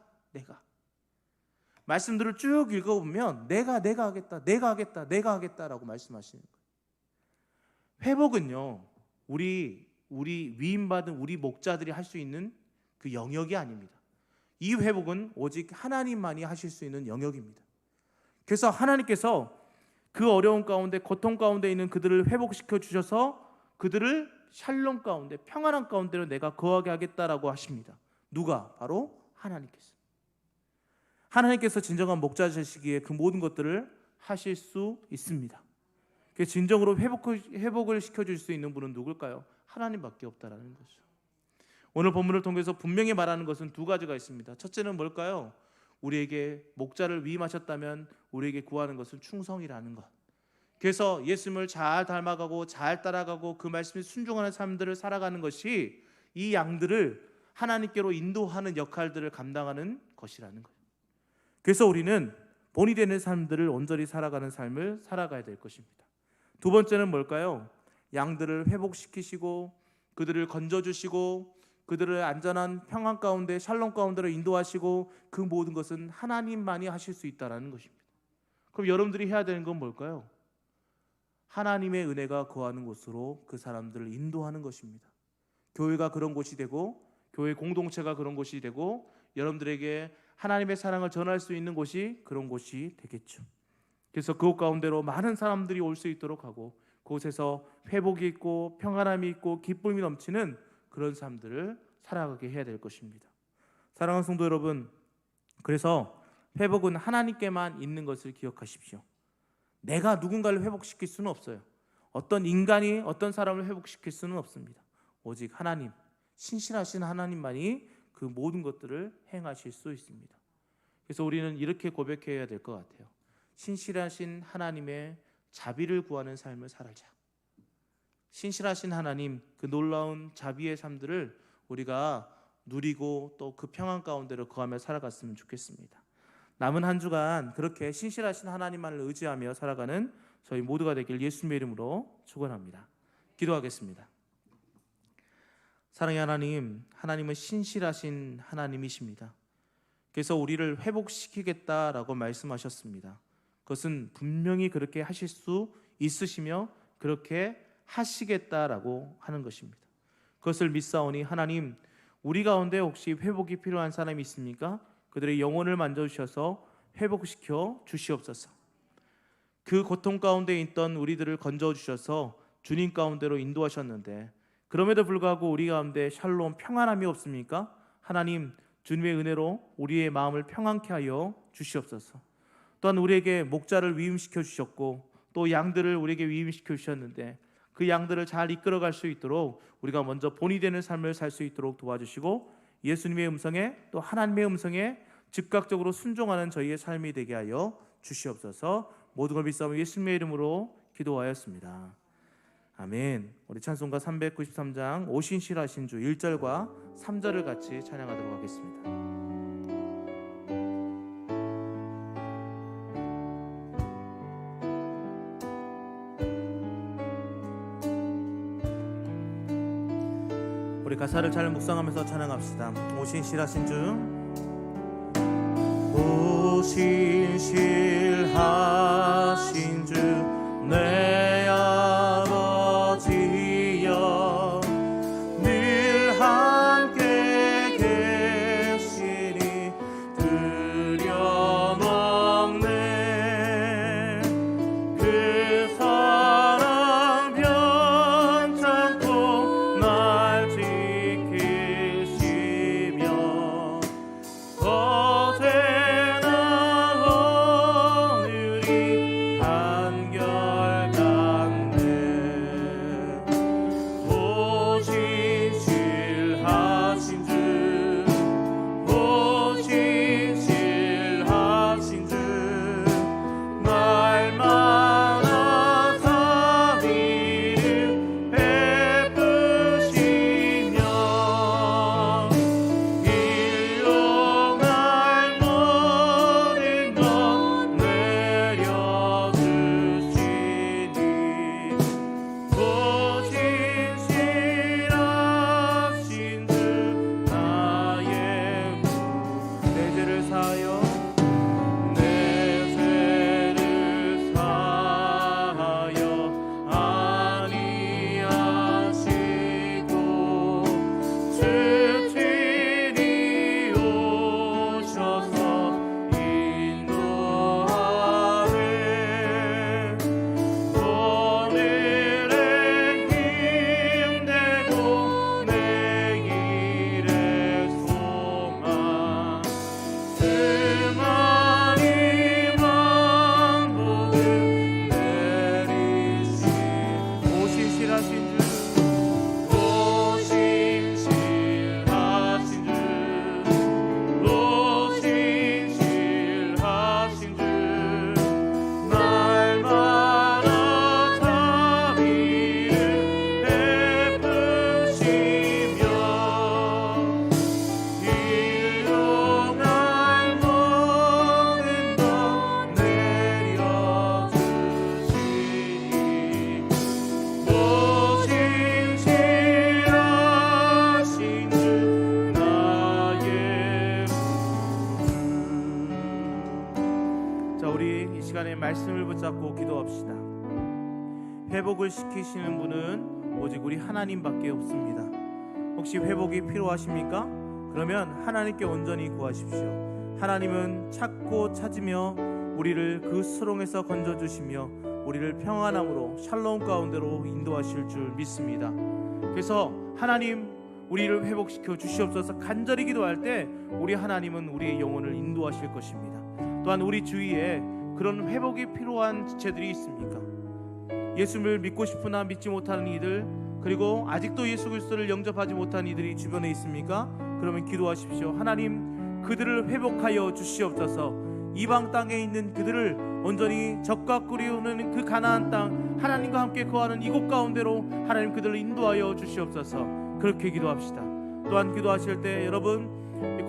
말씀들을 쭉 읽어보면 내가 하겠다라고 말씀하시는 거예요. 회복은요, 우리 위임받은 우리 목자들이 할 수 있는 그 영역이 아닙니다. 이 회복은 오직 하나님만이 하실 수 있는 영역입니다. 그래서 하나님께서 그 어려운 가운데, 고통 가운데 있는 그들을 회복시켜 주셔서 그들을 샬롬 가운데, 평안한 가운데로 내가 거하게 하겠다라고 하십니다. 누가? 바로 하나님께서. 하나님께서 진정한 목자시기에 그 모든 것들을 하실 수 있습니다. 그래서 진정으로 회복을 시켜줄 수 있는 분은 누굴까요? 하나님밖에 없다라는 거죠. 오늘 본문을 통해서 분명히 말하는 것은 두 가지가 있습니다. 첫째는 뭘까요? 우리에게 목자를 위임하셨다면 우리에게 구하는 것은 충성이라는 것. 그래서 예수님을 잘 닮아가고 잘 따라가고 그 말씀에 순종하는 삶들을 살아가는 것이 이 양들을 하나님께로 인도하는 역할들을 감당하는 것이라는 거예요. 그래서 우리는 본이 되는 삶들을 온전히 살아가는 삶을 살아가야 될 것입니다. 두 번째는 뭘까요? 양들을 회복시키시고 그들을 건져주시고 그들을 안전한 평안 가운데 샬롬 가운데로 인도하시고 그 모든 것은 하나님만이 하실 수 있다는 것입니다. 그럼 여러분들이 해야 되는 건 뭘까요? 하나님의 은혜가 거하는 곳으로 그 사람들을 인도하는 것입니다. 교회가 그런 곳이 되고 교회 공동체가 그런 곳이 되고 여러분들에게 하나님의 사랑을 전할 수 있는 곳이 그런 곳이 되겠죠. 그래서 그곳 가운데로 많은 사람들이 올 수 있도록 하고 그곳에서 회복이 있고 평안함이 있고 기쁨이 넘치는 그런 삶들을 살아가게 해야 될 것입니다. 사랑하는 성도 여러분, 그래서 회복은 하나님께만 있는 것을 기억하십시오. 내가 누군가를 회복시킬 수는 없어요. 어떤 인간이 어떤 사람을 회복시킬 수는 없습니다. 오직 하나님, 신실하신 하나님만이 그 모든 것들을 행하실 수 있습니다. 그래서 우리는 이렇게 고백해야 될 것 같아요. 신실하신 하나님의 자비를 구하는 삶을 살자. 신실하신 하나님, 그 놀라운 자비의 삶들을 우리가 누리고 또 그 평안 가운데로 거하며 살아갔으면 좋겠습니다. 남은 한 주간 그렇게 신실하신 하나님만을 의지하며 살아가는 저희 모두가 되길 예수님의 이름으로 축원합니다. 기도하겠습니다. 사랑의 하나님, 하나님은 신실하신 하나님이십니다. 그래서 우리를 회복시키겠다라고 말씀하셨습니다. 그것은 분명히 그렇게 하실 수 있으시며 그렇게 하시겠다라고 하는 것입니다. 그것을 믿사오니 하나님, 우리 가운데 혹시 회복이 필요한 사람이 있습니까? 그들의 영혼을 만져주셔서 회복시켜 주시옵소서. 그 고통 가운데 있던 우리들을 건져주셔서 주님 가운데로 인도하셨는데 그럼에도 불구하고 우리 가운데 샬롬 평안함이 없습니까? 하나님, 주님의 은혜로 우리의 마음을 평안케 하여 주시옵소서. 또한 우리에게 목자를 위임시켜 주셨고 또 양들을 우리에게 위임시켜 주셨는데 그 양들을 잘 이끌어갈 수 있도록 우리가 먼저 본이 되는 삶을 살 수 있도록 도와주시고 예수님의 음성에 또 하나님의 음성에 즉각적으로 순종하는 저희의 삶이 되게 하여 주시옵소서. 모든 걸 믿사오며 예수님의 이름으로 기도하였습니다. 아멘. 우리 찬송가 393장 오신실하신 주 1절과 3절을 같이 찬양하도록 하겠습니다. 우리 가사를 잘 묵상하면서 찬양합시다. 오신실하신 주, 오신실하신 주, 내 아버지여, 늘 함께 계시니 들여먹네. 그 사랑 변찮고 날 신실하신 주 말씀을 붙잡고 기도합시다. 회복을 시키시는 분은 오직 우리 하나님밖에 없습니다. 혹시 회복이 필요하십니까? 그러면 하나님께 온전히 구하십시오. 하나님은 찾고 찾으며 우리를 그 수렁에서 건져주시며 우리를 평안함으로 샬롬 가운데로 인도하실 줄 믿습니다. 그래서 하나님 우리를 회복시켜 주시옵소서 간절히 기도할 때 우리 하나님은 우리의 영혼을 인도하실 것입니다. 또한 우리 주위에 그런 회복이 필요한 지체들이 있습니까? 예수를 믿고 싶으나 믿지 못하는 이들, 그리고 아직도 예수 그리스도를 영접하지 못한 이들이 주변에 있습니까? 그러면 기도하십시오. 하나님 그들을 회복하여 주시옵소서. 이방 땅에 있는 그들을 온전히 적과 꿀이오는 그 가나안 땅, 하나님과 함께 거하는 이곳 가운데로 하나님 그들을 인도하여 주시옵소서. 그렇게 기도합시다. 또한 기도하실 때 여러분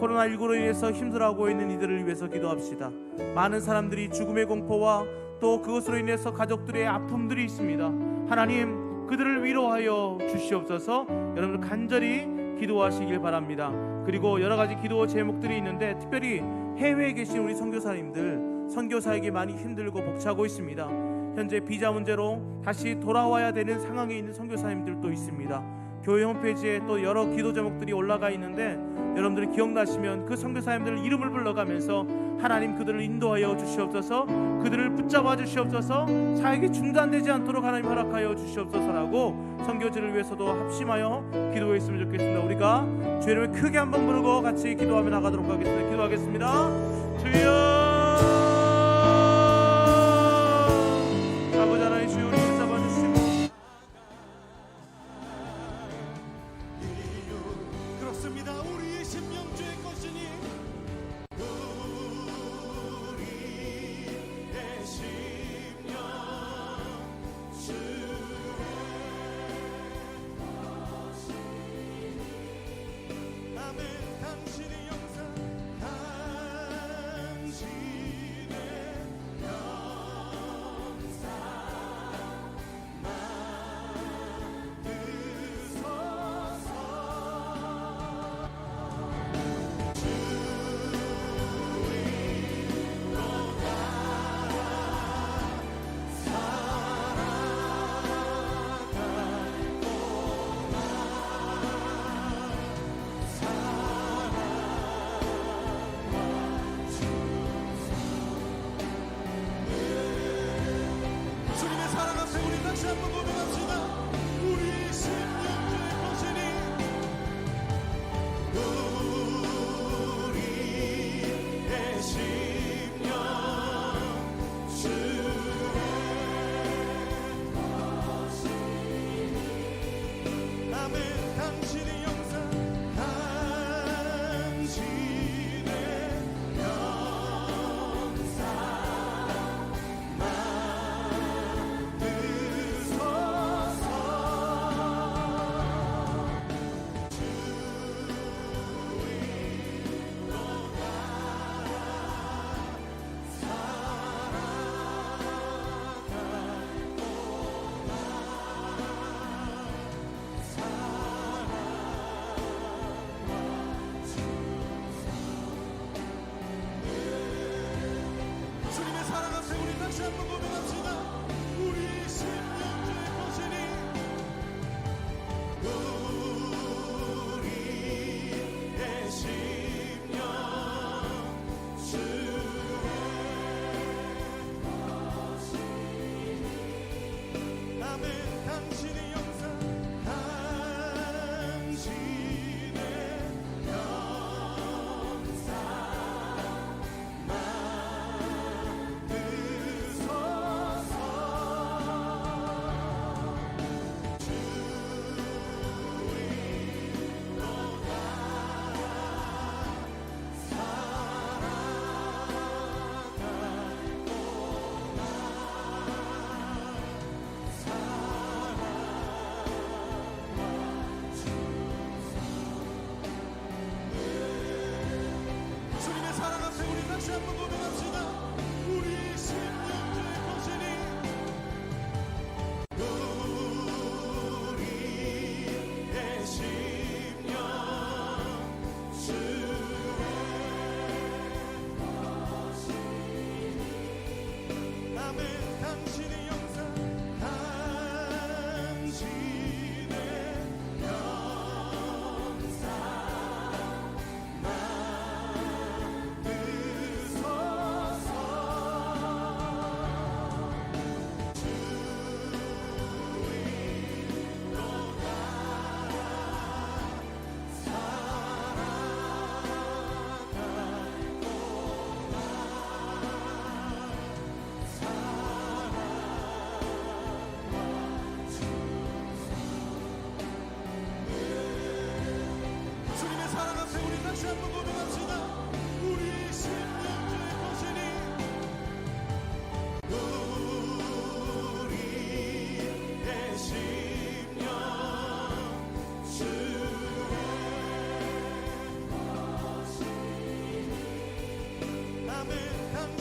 코로나19로 인해서 힘들어하고 있는 이들을 위해서 기도합시다. 많은 사람들이 죽음의 공포와 또 그것으로 인해서 가족들의 아픔들이 있습니다. 하나님 그들을 위로하여 주시옵소서. 여러분 간절히 기도하시길 바랍니다. 그리고 여러 가지 기도 제목들이 있는데 특별히 해외에 계신 우리 선교사님들, 선교사에게 많이 힘들고 벅차고 있습니다. 현재 비자 문제로 다시 돌아와야 되는 상황에 있는 선교사님들도 있습니다. 교회 홈페이지에 또 여러 기도 제목들이 올라가 있는데 여러분들이 기억나시면 그 선교사님들 이름을 불러가면서 하나님 그들을 인도하여 주시옵소서, 그들을 붙잡아 주시옵소서, 사역이 중단되지 않도록 하나님 허락하여 주시옵소서라고 선교지를 위해서도 합심하여 기도했으면 좋겠습니다. 우리가 주의 이름을 크게 한번 부르고 같이 기도하며 나가도록 하겠습니다. 기도하겠습니다. 주여 아버지 하나님 주여 우리 붙잡아 주시고 그렇습니다. 우리의 심령주의 것이니 우리의 심령 주의 것이니 아멘. 당신의 영상 당신의 영상 주님의 사랑 앞에 우리 다시 한번 고백합시다. 우리의 심령주의 것이니 우리의 심령 주의 것이니 아멘. 당신의 영상 당신의 영상 주님의 사랑 앞에 우리 다시 한번 고백합시다. 우리의 심령주의 것이니 우리의 심령 주의 것이니 아멘. 당신의 영상 당신의 영상 만드소서.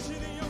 당신의